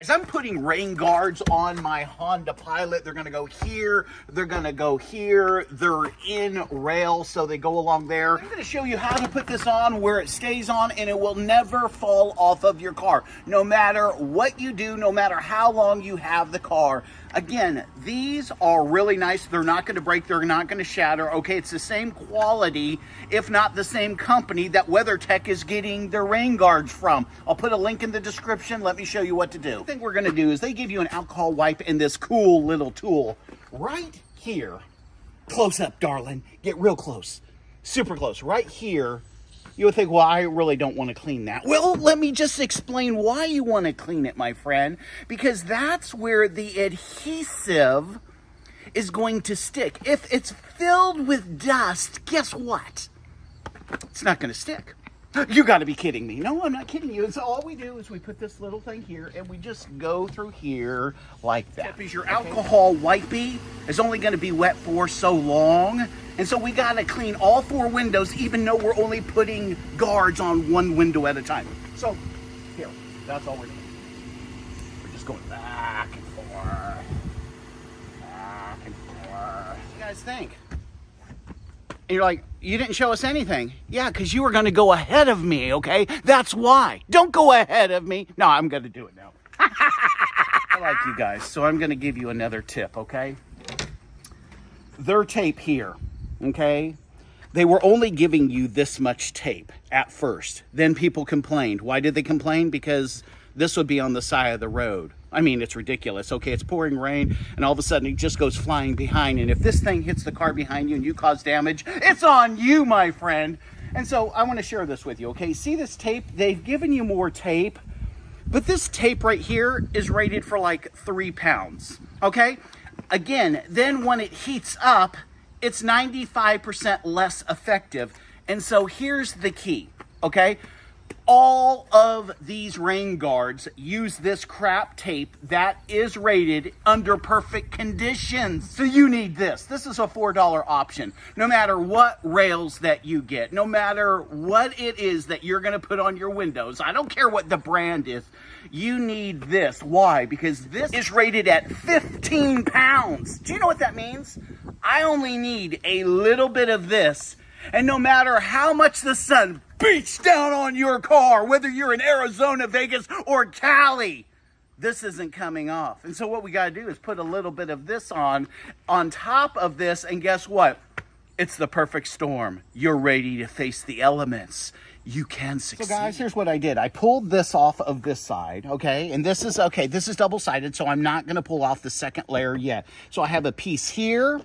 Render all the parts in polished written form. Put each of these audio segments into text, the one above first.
As I'm putting rain guards on my Honda Pilot, they're going to go here, they're going to go here, they're in rail, so they go along there. I'm going to show you how to put this on where it stays on and it will never fall off of your car. No matter what you do, no matter how long you have the car. Again, these are really nice. They're not going to break, they're not going to shatter. Okay, it's the same quality, if not the same company that WeatherTech is getting their rain guards from. I'll put a link in the description. Let me show you what to do. The thing we're going to do is they give you an alcohol wipe and this cool little tool right here. Close up, darling. Get real close. Super close. Right here. You would think, well, I really don't want to clean that. Well, let me just explain why you want to clean it, my friend. Because that's where the adhesive is going to stick. If it's filled with dust, guess what? It's not going to stick. You got to be kidding me. No, I'm not kidding you. And so all we do is we put this little thing here and we just go through here like that. Because your alcohol wipey is only going to be wet for so long. And so we got to clean all 4 windows, even though we're only putting guards on 1 window at a time. So here, that's all we're doing. We're just going back and forth. Back and forth. What do you guys think? And you're like, you didn't show us anything. Yeah, because you were going to go ahead of me, okay? That's why. Don't go ahead of me. No, I'm going to do it now. I like you guys, so I'm going to give you another tip, okay? Their tape here, okay? They were only giving you this much tape at first. Then people complained. Why did they complain? Because this would be on the side of the road. I mean, it's ridiculous. Okay, it's pouring rain, and all of a sudden it just goes flying behind. And if this thing hits the car behind you and you cause damage, it's on you, my friend. And so I want to share this with you, okay? See this tape? They've given you more tape, but this tape right here is rated for like 3 pounds, okay? Again, then when it heats up, it's 95% less effective. And so here's the key, okay? All of these rain guards use this crap tape that is rated under perfect conditions. So you need this. This is a $4 option. No matter what rails that you get, no matter what it is that you're going to put on your windows, I don't care what the brand is, you need this. Why? Because this is rated at 15 pounds. Do you know what that means? I only need a little bit of this, and no matter how much the sun beats down on your car, whether you're in Arizona, Vegas, or Cali, this isn't coming off. And so what we got to do is put a little bit of this on top of this, and guess what? It's the perfect storm. You're ready to face the elements. You can succeed. So guys, here's what I did. I pulled this off of this side, okay? And this is, okay, this is double-sided, so I'm not going to pull off the second layer yet. So I have a piece here.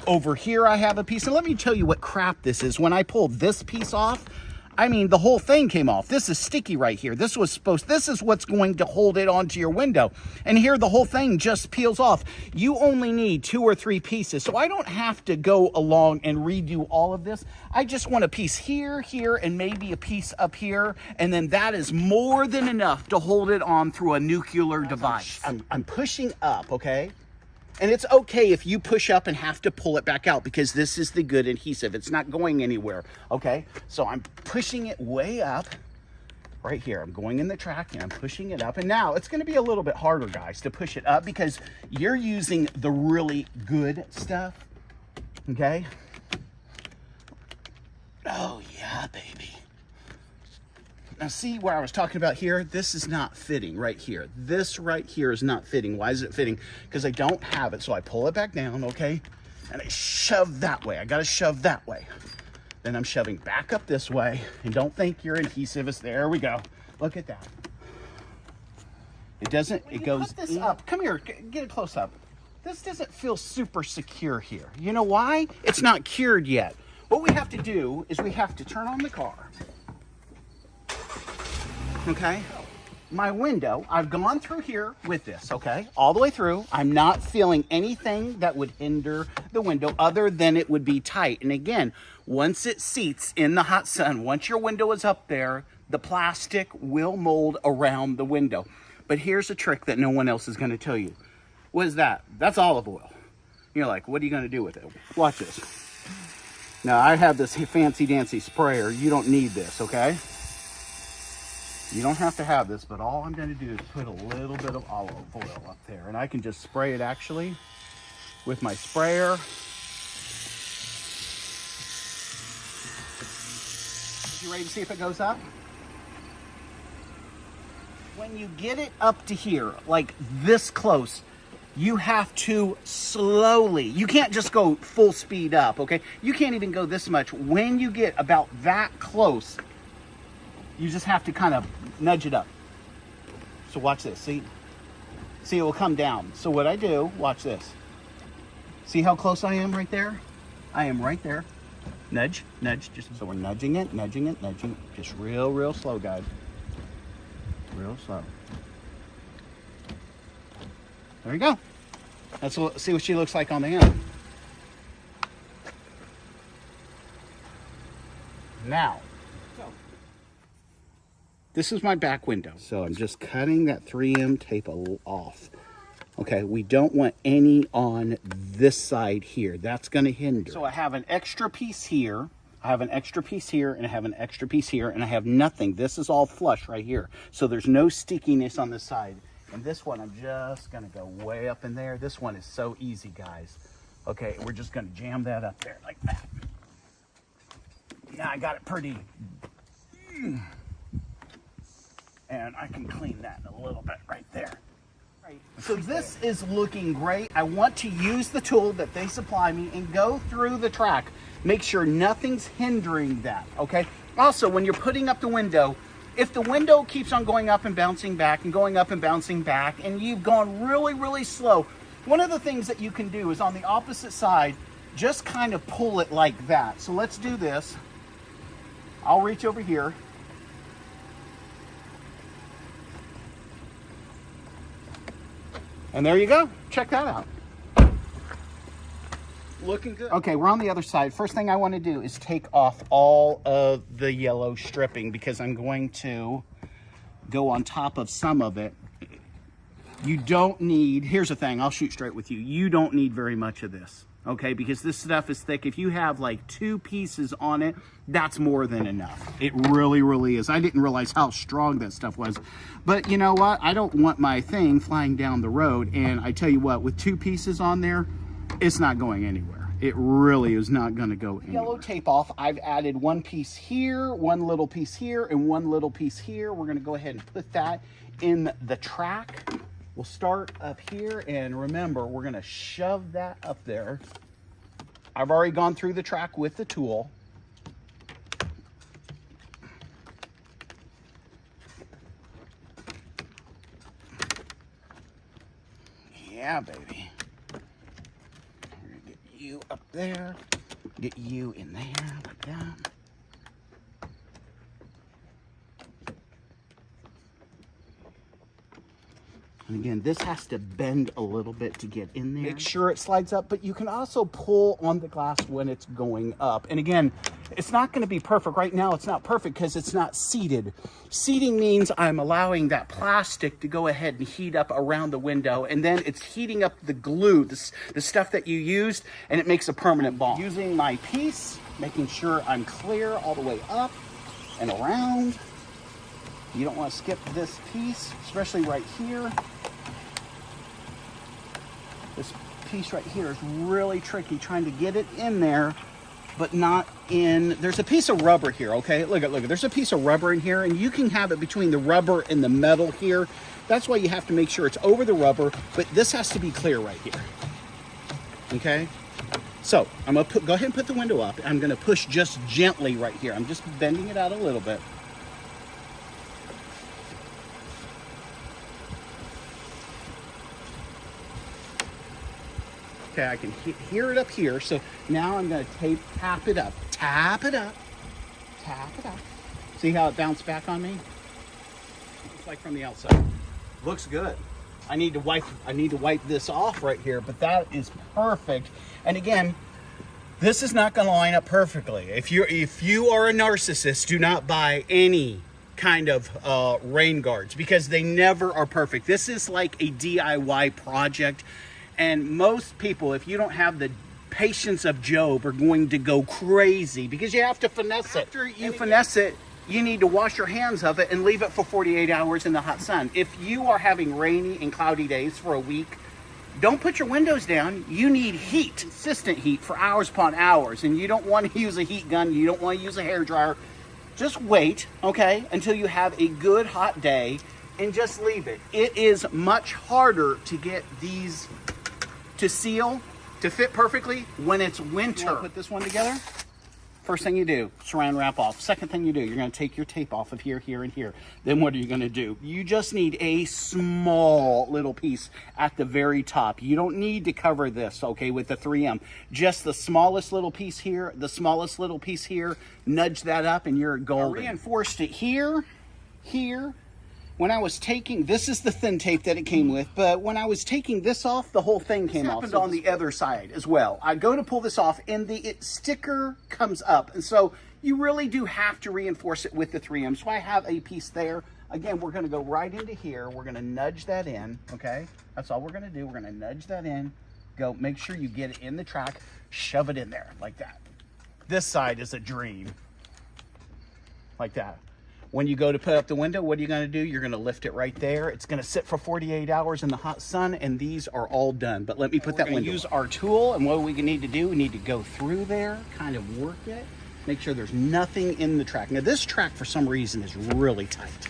Over here I have a piece. And let me tell you what crap this is. When I pulled this piece off, I mean, the whole thing came off. This is sticky right here. This is what's going to hold it onto your window. And here the whole thing just peels off. You only need 2 or 3 pieces. So I don't have to go along and redo all of this. I just want a piece here, here, and maybe a piece up here. And then that is more than enough to hold it on through a nuclear device. I'm pushing up, okay? And it's okay if you push up and have to pull it back out because this is the good adhesive. It's not going anywhere, okay? So I'm pushing it way up right here. I'm going in the track and I'm pushing it up. And now it's going to be a little bit harder, guys, to push it up because you're using the really good stuff, okay? Oh, yeah, baby. Now see where I was talking about here? This is not fitting right here. This right here is not fitting. Why is it fitting? Because I don't have it. So I pull it back down, okay? And I shove that way. I got to shove that way. Then I'm shoving back up this way. And don't think your adhesive is there. We go. Look at that. It doesn't, it goes put this up. Come here, get a close up. This doesn't feel super secure here. You know why? It's not cured yet. What we have to do is we have to turn on the car. Okay, my window, I've gone through here with this, okay, all the way through. I'm not feeling anything that would hinder the window other than it would be tight. And again, once it seats in the hot sun, once your window is up there, the plastic will mold around the window. But here's a trick that no one else is going to tell you. What is that? That's olive oil. You're like, what are you going to do with it? Watch this. Now, I have this fancy dancy sprayer. You don't need this, okay? You don't have to have this, but all I'm going to do is put a little bit of olive oil up there. And I can just spray it actually with my sprayer. You ready to see if it goes up? When you get it up to here, like this close, you have to slowly, you can't just go full speed up, okay? You can't even go this much. When you get about that close, you just have to kind of nudge it up. So watch this, see? See, it will come down. So what I do, watch this. See how close I am right there? I am right there. Nudge, nudge, just so we're nudging it, nudging it, nudging it. Just real slow, guys. Real slow. There you go. Let's see what she looks like on the end. Now, this is my back window. So I'm just cutting that 3M tape off. Okay, we don't want any on this side here. That's going to hinder. So I have an extra piece here. I have an extra piece here, and I have an extra piece here, and I have nothing. This is all flush right here. So there's no stickiness on this side. And this one, I'm just going to go way up in there. This one is so easy, guys. Okay, we're just going to jam that up there like that. Now I got it pretty. And I can clean that a little bit right there. So this is looking great. I want to use the tool that they supply me and go through the track. Make sure nothing's hindering that, okay? Also, when you're putting up the window, if the window keeps on going up and bouncing back and going up and bouncing back, and you've gone really slow, one of the things that you can do is on the opposite side, just kind of pull it like that. So let's do this. I'll reach over here. And there you go. Check that out. Looking good. Okay, we're on the other side. First thing I want to do is take off all of the yellow stripping because I'm going to go on top of some of it. You don't need, here's the thing, I'll shoot straight with you. You don't need very much of this, okay? Because this stuff is thick. If you have like 2 pieces on it, that's more than enough. It really is. I didn't realize how strong that stuff was. But you know what? I don't want my thing flying down the road. And I tell you what, with 2 pieces on there, it's not going anywhere. It really is not going to go anywhere. Yellow tape off. I've added 1 piece here, 1 little piece here, and 1 little piece here. We're going to go ahead and put that in the track. We'll start up here, and remember, we're going to shove that up there. I've already gone through the track with the tool. Yeah, baby. We're going to get you up there, get you in there like that. And again, this has to bend a little bit to get in there. Make sure it slides up, but you can also pull on the glass when it's going up. And again, it's not going to be perfect. Right now, it's not perfect because it's not seated. Seating means I'm allowing that plastic to go ahead and heat up around the window, and then it's heating up the glue, the stuff that you used, and it makes a permanent bond. Using my piece, making sure I'm clear all the way up and around. You don't want to skip this piece, especially right here. This piece right here is really tricky, trying to get it in there, but not in. There's a piece of rubber here, okay? Look at, there's a piece of rubber in here, and you can have it between the rubber and the metal here. That's why you have to make sure it's over the rubber, but this has to be clear right here, okay? So I'm gonna go ahead and put the window up. I'm gonna push just gently right here. I'm just bending it out a little bit. Okay, I can hear it up here. So now I'm going to tap it up. Tap it up. Tap it up. See how it bounced back on me? It's like from the outside. Looks good. I need to wipe this off right here, but that is perfect. And again, this is not going to line up perfectly. If you are a narcissist, do not buy any kind of rain guards because they never are perfect. This is like a DIY project. And most people, if you don't have the patience of Job, are going to go crazy because you have to finesse it. After you finesse it, you need to wash your hands of it and leave it for 48 hours in the hot sun. If you are having rainy and cloudy days for a week, don't put your windows down. You need heat, consistent heat for hours upon hours. And you don't want to use a heat gun. You don't want to use a hairdryer. Just wait, okay, until you have a good hot day and just leave it. It is much harder to get these to seal, to fit perfectly when it's winter. Put this one together. First thing you do, saran wrap off. Second thing you do, you're going to take your tape off of here, here, and here. Then what are you going to do? You just need a small little piece at the very top. You don't need to cover this, okay, with the 3M. Just the smallest little piece here, the smallest little piece here. Nudge that up and you're golden. I reinforced it here, here. When I was taking, this is the thin tape that it came with, but when I was taking this off, the whole thing came off. This happened on the other side as well. I go to pull this off and the sticker comes up. And so you really do have to reinforce it with the 3M. So I have a piece there. Again, we're gonna go right into here. We're gonna nudge that in, okay? That's all we're gonna do. We're gonna nudge that in. Go, make sure you get it in the track, shove it in there like that. This side is a dream, like that. When you go to put up the window, what are you going to do? You're going to lift it right there. It's going to sit for 48 hours in the hot sun, and these are all done. But let me put that window. We're going to use our tool, and what we need to do, we need to go through there, kind of work it, make sure there's nothing in the track. Now, this track, for some reason, is really tight.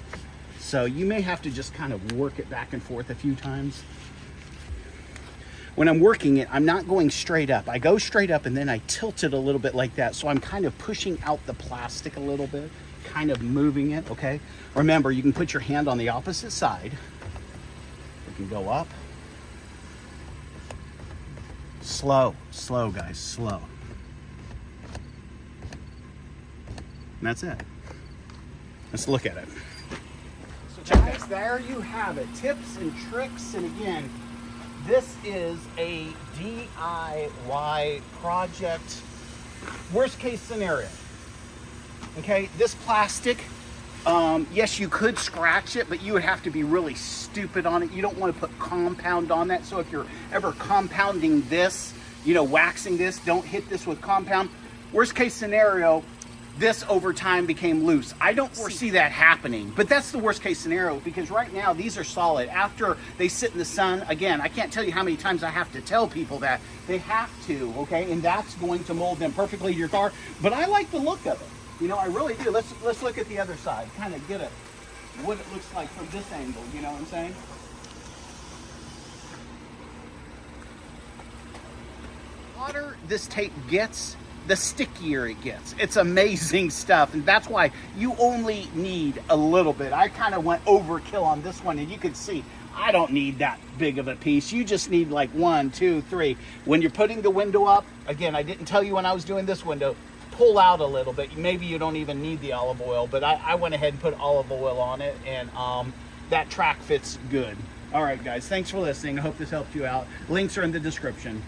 So you may have to just kind of work it back and forth a few times. When I'm working it, I'm not going straight up. I go straight up, and then I tilt it a little bit like that. So I'm kind of pushing out the plastic a little bit, kind of moving it, okay? Remember, you can put your hand on the opposite side. You can go up. Slow, slow, guys, slow. And that's it. Let's look at it. So guys, there you have it. Tips and tricks, and again, this is a DIY project. Worst case scenario. Okay, this plastic, yes, you could scratch it, but you would have to be really stupid on it. You don't want to put compound on that. So if you're ever compounding this, you know, waxing this, don't hit this with compound. Worst case scenario, this over time became loose. I don't foresee that happening, but that's the worst case scenario because right now these are solid. After they sit in the sun, again, I can't tell you how many times I have to tell people that. They have to, okay, and that's going to mold them perfectly to your car, but I like the look of it. You know, I really do. Let's look at the other side, kind of get what it looks like from this angle, you know what I'm saying? The hotter this tape gets, the stickier it gets. It's amazing stuff, and that's why you only need a little bit. I kind of went overkill on this one, and you can see I don't need that big of a piece. You just need like 1, 2, 3. When you're putting the window up, again, I didn't tell you when I was doing this window, pull out a little bit. Maybe you don't even need the olive oil, but I went ahead and put olive oil on it, and that track fits good. All right, guys, thanks for listening. I hope this helped you out. Links are in the description.